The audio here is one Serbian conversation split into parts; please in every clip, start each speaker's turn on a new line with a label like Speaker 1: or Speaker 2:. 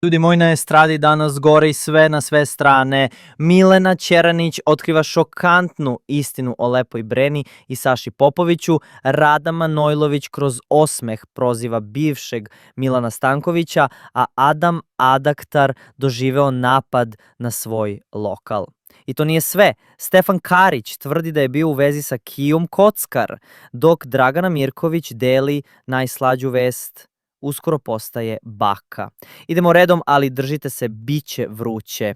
Speaker 1: Ljudi moji, na estradi danas gore i sve na sve strane. Milena Ćeranić otkriva šokantnu istinu o Lepoj Breni i Saši Popoviću. Rada Manojlović kroz osmeh proziva bivšeg Milana Stankovića, a Adam Adaktar doživeo napad na svoj lokal. I to nije sve. Stefan Karić tvrdi da je bio u vezi sa Kijom Kockar, dok Dragana Mirković deli najslađu vest: uskoro postaje baka. Idemo redom, ali držite se, biće vruće.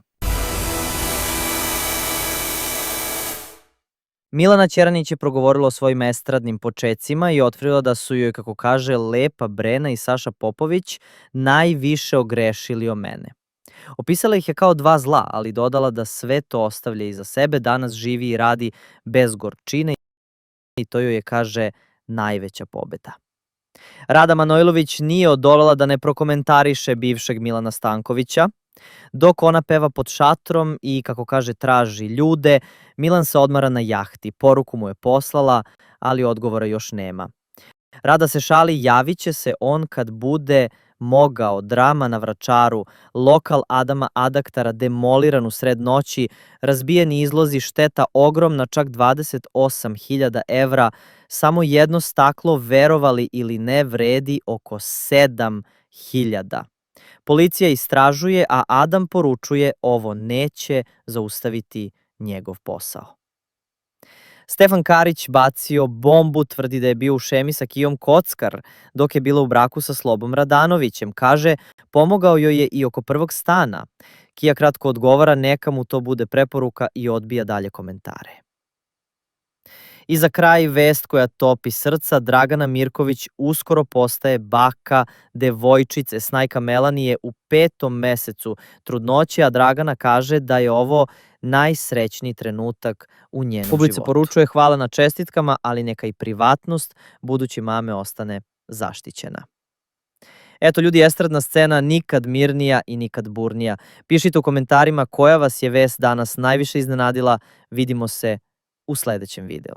Speaker 1: Milena Ćeranić je progovorila o svojim estradnim počecima i otkrila da su joj, kako kaže, Lepa Brena i Saša Popović najviše ogrešili o mene. Opisala ih je kao dva zla, ali dodala da sve to ostavlja iza sebe, danas živi i radi bez gorčine i to joj je, kaže, najveća pobeda. Rada Manojlović nije odolela da ne prokomentariše bivšeg Milana Stankovića. Dok ona peva pod šatrom i, kako kaže, traži ljude, Milan se odmara na jahti. Poruku mu je poslala, ali odgovora još nema. Rada se šali, javit će se on kad bude mogao. Drama na Vračaru, lokal Adama Adaktara demoliran u sred noći, razbijeni izlozi, šteta ogromna, čak 28.000 evra. Samo jedno staklo, verovali ili ne, vredi oko 7.000. Policija istražuje, a Adam poručuje ovo neće zaustaviti njegov posao. Stefan Karić bacio bombu, tvrdi da je bio u šemi sa Kijom Kockar dok je bila u braku sa Slobom Radanovićem. Kaže, pomogao joj je i oko prvog stana. Kija kratko odgovara, neka mu to bude preporuka, i odbija dalje komentare. I za kraj vest koja topi srca: Dragana Mirković uskoro postaje baka devojčice. Snajka Melani je u 5. mesecu trudnoće, a Dragana kaže da je ovo najsrećniji trenutak u njenom životu. Publica poručuje hvala na čestitkama, ali neka i privatnost buduće mame ostane zaštićena. Eto ljudi, estradna scena nikad mirnija i nikad burnija. Pišite u komentarima koja vas je vest danas najviše iznenadila. Vidimo se u sledećem videu.